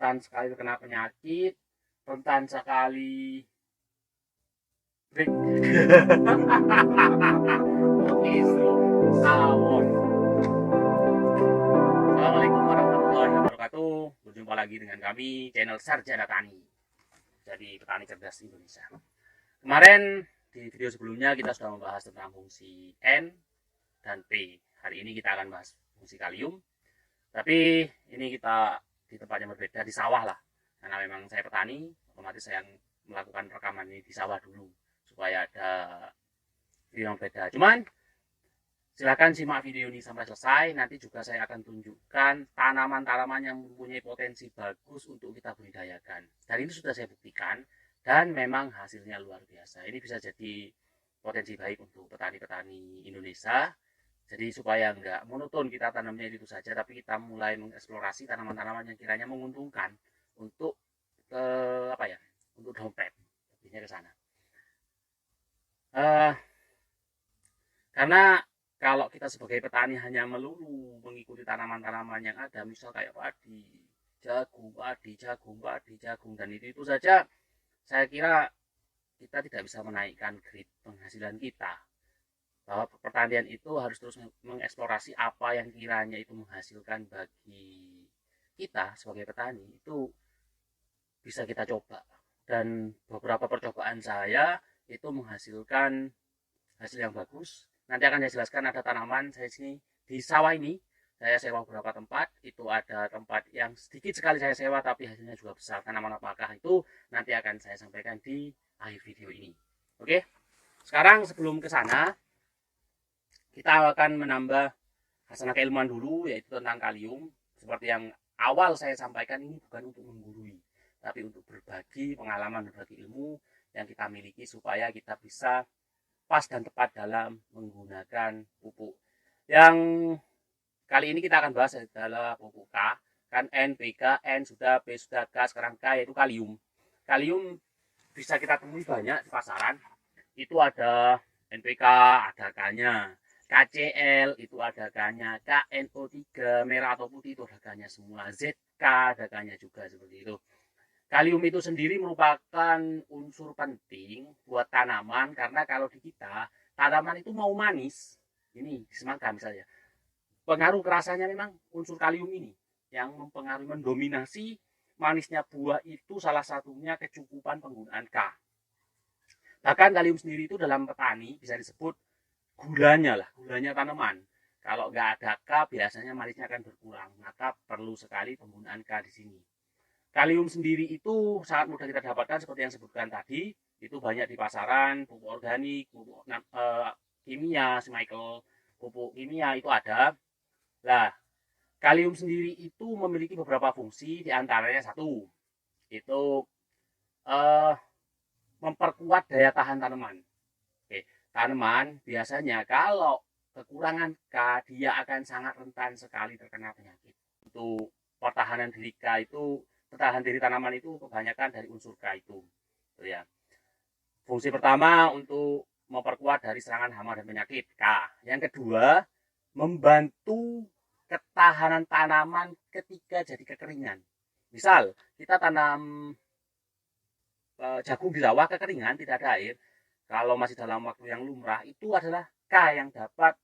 rentan sekali terkena penyakit, rentan sekali break. Isu tawon. Assalamualaikum warahmatullahi wabarakatuh. Berjumpa lagi dengan kami, channel Sarjana Tani. Jadi petani cerdas Indonesia. Kemarin di video sebelumnya kita sudah membahas tentang fungsi N dan P. Hari ini kita akan bahas fungsi kalium. Tapi ini kita di tempat yang berbeda, di sawah lah. Karena memang saya petani, otomatis saya melakukan rekaman ini di sawah dulu supaya ada video yang beda. Cuman silakan simak video ini sampai selesai. Nanti juga saya akan tunjukkan tanaman-tanaman yang mempunyai potensi bagus untuk kita budidayakan. Dan ini sudah saya buktikan dan memang hasilnya luar biasa. Ini bisa jadi potensi baik untuk petani-petani Indonesia. Jadi supaya enggak monoton kita tanamnya itu saja, tapi kita mulai mengeksplorasi tanaman-tanaman yang kiranya menguntungkan untuk untuk dompet, lebihnya ke sana. Karena kalau kita sebagai petani hanya melulu mengikuti tanaman-tanaman yang ada, misal kayak padi, jagung, dan itu saja, saya kira kita tidak bisa menaikkan grade penghasilan kita. Bahwa pertanian itu harus terus mengeksplorasi apa yang kiranya itu menghasilkan bagi kita sebagai petani, itu bisa kita coba. Dan beberapa percobaan saya itu menghasilkan hasil yang bagus. Nanti akan saya jelaskan. Ada tanaman saya sini di sawah ini, saya sewa beberapa tempat. Itu ada tempat yang sedikit sekali saya sewa tapi hasilnya juga besar. Tanaman apakah itu nanti akan saya sampaikan di akhir video ini. Oke, sekarang sebelum ke sana, kita akan menambah hasanah keilmuan dulu, yaitu tentang kalium. Seperti yang awal saya sampaikan, ini bukan untuk menggurui, tapi untuk berbagi pengalaman, berbagi ilmu yang kita miliki supaya kita bisa pas dan tepat dalam menggunakan pupuk. Yang kali ini kita akan bahas adalah pupuk K. Kan N, PK, N sudah, P sudah, K, sekarang K, yaitu kalium. Kalium bisa kita temui banyak di pasaran. Itu ada NPK, ada K-nya. KCl itu ada K-nya, KNO3 merah atau putih itu ada K-nya semua, ZK ada K-nya juga, seperti itu. Kalium itu sendiri merupakan unsur penting buat tanaman, karena kalau di kita tanaman itu mau manis, ini semangka misalnya, pengaruh kerasanya memang unsur kalium ini yang mempengaruhi, mendominasi manisnya buah itu. Salah satunya kecukupan penggunaan K. Bahkan kalium sendiri itu dalam petani bisa disebut gulanya tanaman. Kalau nggak ada K, biasanya manisnya akan berkurang. Maka perlu sekali penggunaan K di sini. Kalium sendiri itu sangat mudah kita dapatkan seperti yang sebutkan tadi. Itu banyak di pasaran, pupuk organik, pupuk kimia, Michael, pupuk kimia itu ada. Nah, kalium sendiri itu memiliki beberapa fungsi, diantaranya satu, itu memperkuat daya tahan tanaman. Tanaman biasanya kalau kekurangan K, dia akan sangat rentan sekali terkena penyakit. Untuk pertahanan diri K itu, pertahanan diri tanaman itu kebanyakan dari unsur K itu. Ya. Fungsi pertama untuk memperkuat dari serangan hama dan penyakit, K. Yang kedua, membantu ketahanan tanaman ketika jadi kekeringan. Misal kita tanam jagung di sawah, kekeringan, tidak ada air. Kalau masih dalam waktu yang lumrah, itu adalah K yang dapat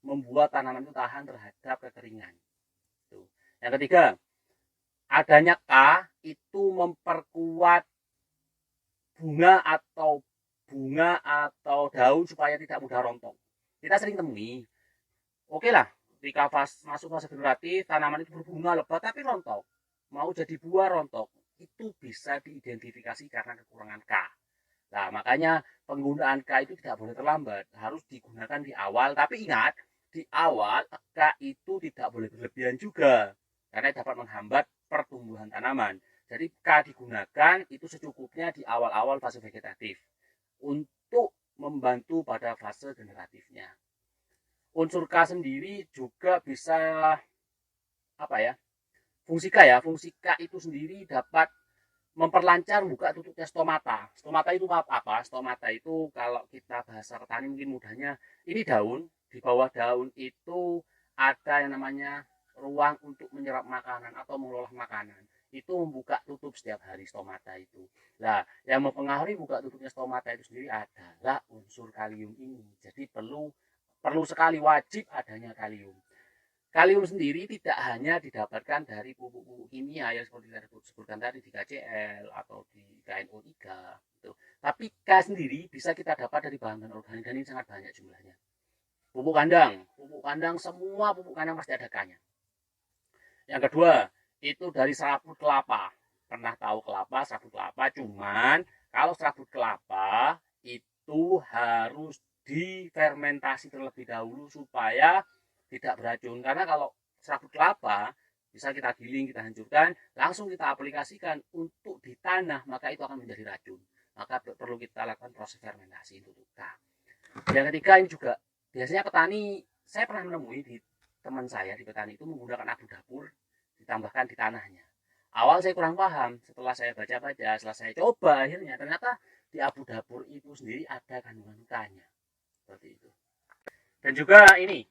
membuat tanaman itu tahan terhadap kekeringan. Yang ketiga, adanya K itu memperkuat bunga atau daun supaya tidak mudah rontok. Kita sering temui, oke lah, ketika masuk fase generatif, tanaman itu berbunga lebat tapi rontok, mau jadi buah rontok, itu bisa diidentifikasi karena kekurangan K. Nah, makanya penggunaan K itu tidak boleh terlambat, harus digunakan di awal. Tapi ingat, di awal K itu tidak boleh berlebihan juga, karena dapat menghambat pertumbuhan tanaman. Jadi K digunakan itu secukupnya di awal-awal fase vegetatif untuk membantu pada fase generatifnya. Unsur K sendiri juga bisa fungsi K itu sendiri dapat memperlancar buka tutupnya stomata. Stomata itu apa? Stomata itu kalau kita bahasa petani mungkin mudahnya, ini daun, di bawah daun itu ada yang namanya ruang untuk menyerap makanan atau mengolah makanan. itu membuka tutup setiap hari stomata itu. Nah, yang mempengaruhi buka tutupnya stomata itu sendiri adalah unsur kalium ini. Jadi perlu sekali, wajib adanya kalium. Kalium sendiri tidak hanya didapatkan dari pupuk-pupuk kimia yang seperti saya sebutkan tadi di KCL atau di KNO3 gitu. Tapi K sendiri bisa kita dapat dari bahan-bahan organik dan ini sangat banyak jumlahnya. Pupuk kandang semua pupuk kandang pasti ada K-nya. Yang kedua, itu dari serabut kelapa. Pernah tahu serabut kelapa, cuman kalau serabut kelapa itu harus difermentasi terlebih dahulu supaya tidak beracun. Karena kalau serabut kelapa bisa kita giling, kita hancurkan, langsung kita aplikasikan untuk di tanah, maka itu akan menjadi racun. Maka perlu kita lakukan proses fermentasi untuk K. Yang ketiga ini juga biasanya petani, saya pernah menemui di teman saya di petani itu menggunakan abu dapur ditambahkan di tanahnya. Awal saya kurang paham, setelah saya baca-baca, setelah saya coba, akhirnya ternyata di abu dapur itu sendiri ada kandungan K-nya. Seperti itu. Dan juga ini,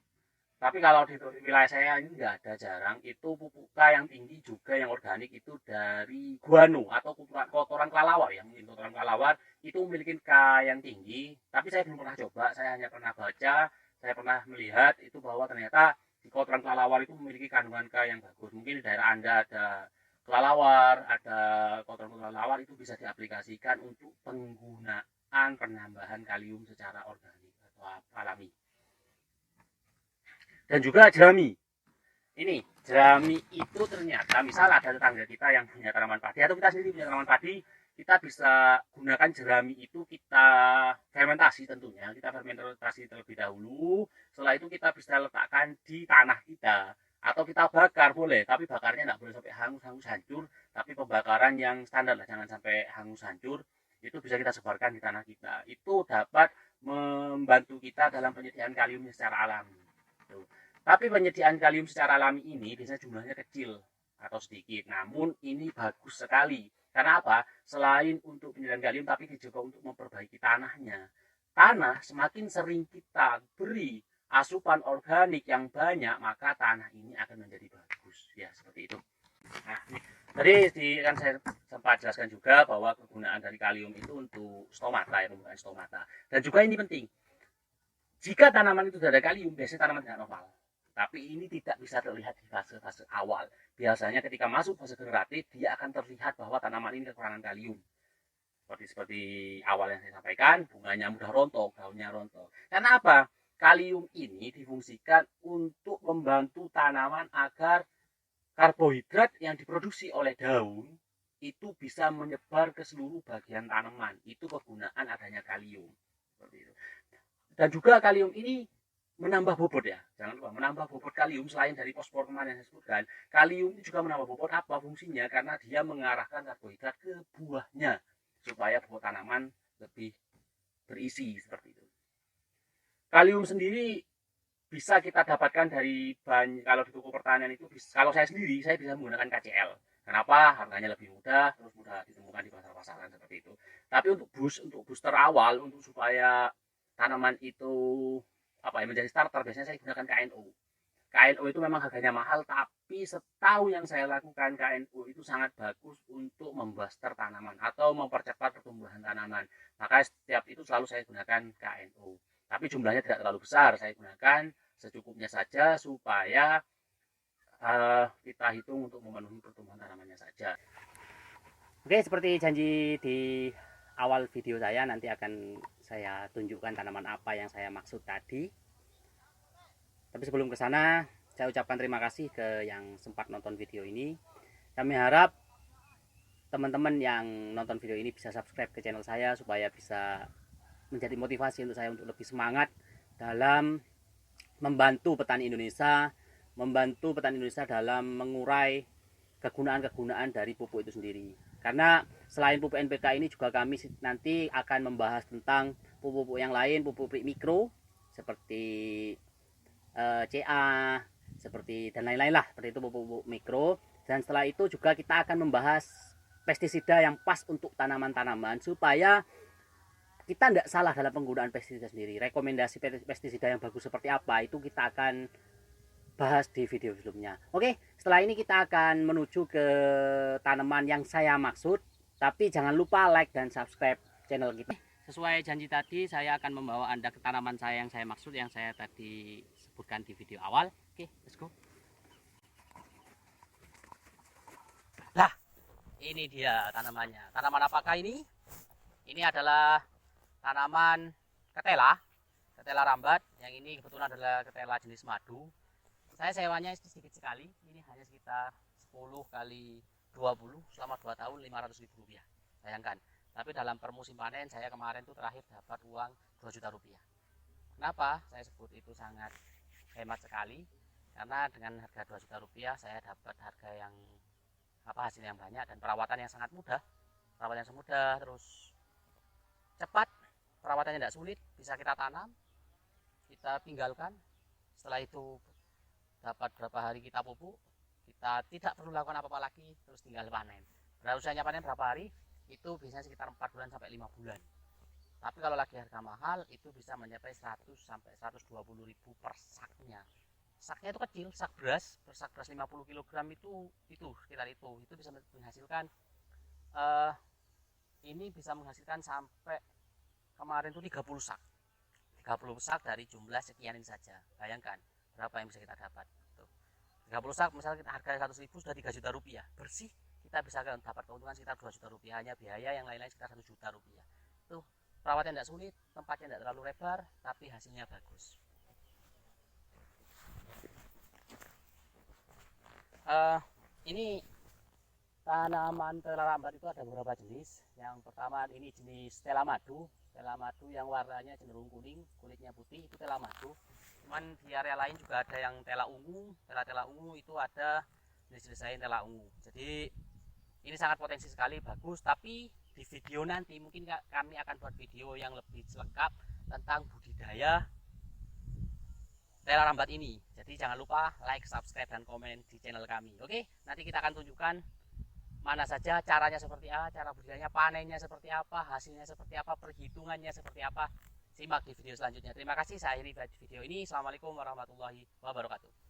tapi kalau di wilayah saya ini nggak ada, jarang, itu pupuk K yang tinggi juga yang organik itu dari guano atau kotoran kelelawar ya. Mungkin kotoran kelelawar itu memiliki K yang tinggi, tapi saya belum pernah coba, saya hanya pernah baca, saya pernah melihat itu bahwa ternyata di kotoran kelelawar itu memiliki kandungan K yang bagus. Mungkin di daerah Anda ada kelelawar, ada kotoran kelelawar, itu bisa diaplikasikan untuk penggunaan penambahan kalium secara organik atau alami. Dan juga jerami. Ini jerami itu ternyata misal ada tetangga kita yang punya tanaman padi atau kita sendiri punya tanaman padi, kita bisa gunakan jerami itu, kita fermentasi tentunya, kita fermentasi terlebih dahulu. Setelah itu kita bisa letakkan di tanah kita atau kita bakar boleh, tapi bakarnya nggak boleh sampai hangus hancur, tapi pembakaran yang standar lah, jangan sampai hangus hancur. Itu bisa kita sebarkan di tanah kita, itu dapat membantu kita dalam penyediaan kaliumnya secara alami. Tapi penyediaan kalium secara alami ini biasanya jumlahnya kecil atau sedikit, namun ini bagus sekali. Karena apa? Selain untuk penyediaan kalium, tapi juga untuk memperbaiki tanahnya. Tanah semakin sering kita beri asupan organik yang banyak, maka tanah ini akan menjadi bagus. Ya, seperti itu. Nah, tadi kan saya sempat jelaskan juga bahwa kegunaan dari kalium itu untuk stomata, ya, pembukaan stomata. Dan juga ini penting. Jika tanaman itu sudah ada kalium, biasanya tanaman tidak normal. Tapi ini tidak bisa terlihat di fase-fase awal. Biasanya ketika masuk fase generatif, dia akan terlihat bahwa tanaman ini kekurangan kalium. Seperti awal yang saya sampaikan, bunganya mudah rontok, daunnya rontok. Karena apa? Kalium ini difungsikan untuk membantu tanaman agar karbohidrat yang diproduksi oleh daun itu bisa menyebar ke seluruh bagian tanaman. Itu kegunaan adanya kalium. Seperti itu. Dan juga kalium ini menambah bobot ya, jangan lupa menambah bobot kalium. Selain dari fosfor kemarin yang saya sebutkan, kalium ini juga menambah bobot. Apa fungsinya? Karena dia mengarahkan karbohidrat ke buahnya supaya buah tanaman lebih berisi seperti itu. Kalium sendiri bisa kita dapatkan dari kalau di toko pertanian itu, kalau saya sendiri saya bisa menggunakan KCL. Kenapa? Harganya lebih mudah, terus mudah ditemukan di pasar-pasaran seperti itu. Tapi untuk booster awal, untuk supaya tanaman itu menjadi starter, biasanya saya gunakan KNO. KNO itu memang harganya mahal, tapi setahu yang saya lakukan, KNO itu sangat bagus untuk membuster tanaman atau mempercepat pertumbuhan tanaman. Maka setiap itu selalu saya gunakan KNO. Tapi jumlahnya tidak terlalu besar, saya gunakan secukupnya saja supaya kita hitung untuk memenuhi pertumbuhan tanamannya saja. Oke, seperti janji di awal video saya, nanti akan saya tunjukkan tanaman apa yang saya maksud tadi. Tapi sebelum ke sana, saya ucapkan terima kasih ke yang sempat nonton video ini. Kami harap teman-teman yang nonton video ini bisa subscribe ke channel saya supaya bisa menjadi motivasi untuk saya untuk lebih semangat dalam membantu petani Indonesia, dalam mengurai kegunaan-kegunaan dari pupuk itu sendiri. Karena selain pupuk NPK ini juga kami nanti akan membahas tentang pupuk-pupuk yang lain, pupuk mikro seperti CA, seperti dan lain-lain lah, seperti itu pupuk mikro. Dan setelah itu juga kita akan membahas pestisida yang pas untuk tanaman-tanaman supaya kita tidak salah dalam penggunaan pestisida sendiri. Rekomendasi pestisida yang bagus seperti apa itu kita akan bahas di video sebelumnya. Oke, setelah ini kita akan menuju ke tanaman yang saya maksud, tapi jangan lupa like dan subscribe channel kita. Sesuai janji tadi, saya akan membawa Anda ke tanaman saya yang saya maksud, yang saya tadi sebutkan di video awal. Oke, let's go. Lah, ini dia tanamannya. Tanaman apakah ini? Ini adalah tanaman ketela, ketela rambat. Yang ini kebetulan adalah ketela jenis madu. Saya sewanya sedikit sekali, ini hanya sekitar 10 kali 20 selama 2 tahun 500.000 rupiah. Bayangkan, tapi dalam per musim panen saya kemarin tuh terakhir dapat uang 2 juta rupiah. Kenapa saya sebut itu sangat hemat sekali? Karena dengan harga 2 juta rupiah saya dapat harga yang hasil yang banyak dan perawatan yang sangat mudah. Perawatan yang mudah, terus cepat, perawatannya tidak sulit, bisa kita tanam, kita tinggalkan. Setelah itu dapat berapa hari kita pupuk, kita tidak perlu lakukan apa-apa lagi, terus tinggal panen. Usianya panen berapa hari? Itu biasanya sekitar 4 bulan sampai 5 bulan. Tapi kalau lagi harga mahal itu bisa mencapai 100 sampai 120.000 per saknya. Saknya itu kecil, sak beras 50 kg itu sekitar itu bisa menghasilkan ini bisa menghasilkan sampai kemarin itu 30 sak. 30 sak dari jumlah sekian ini saja. Bayangkan berapa yang bisa kita dapat. Tuh. 30 sak misalnya kita harga 100.000 sudah 3 juta rupiah. Bersih kita bisa dapat keuntungan sekitar 2 juta rupiah, hanya biaya yang lain-lain sekitar 1 juta rupiah. Tuh, perawatan tidak sulit, tempatnya tidak terlalu lebar, tapi hasilnya bagus. Ini tanaman ketela rambat itu ada beberapa jenis. Yang pertama ini jenis tela madu. Tela madu yang warnanya cenderung kuning, kulitnya putih, itu tela madu. Cuman di area lain juga ada yang tela ungu. Tela ungu itu ada jenis-jenis lain tela ungu. Jadi ini sangat potensi sekali, bagus. Tapi di video nanti mungkin kami akan buat video yang lebih lengkap tentang budidaya tela rambat ini. Jadi jangan lupa like, subscribe, dan komen di channel kami. Oke, nanti kita akan tunjukkan mana saja caranya seperti apa, cara budidayanya, panennya seperti apa, hasilnya seperti apa, perhitungannya seperti apa. Simak di video selanjutnya. Terima kasih, saya akhiri video ini. Assalamualaikum warahmatullahi wabarakatuh.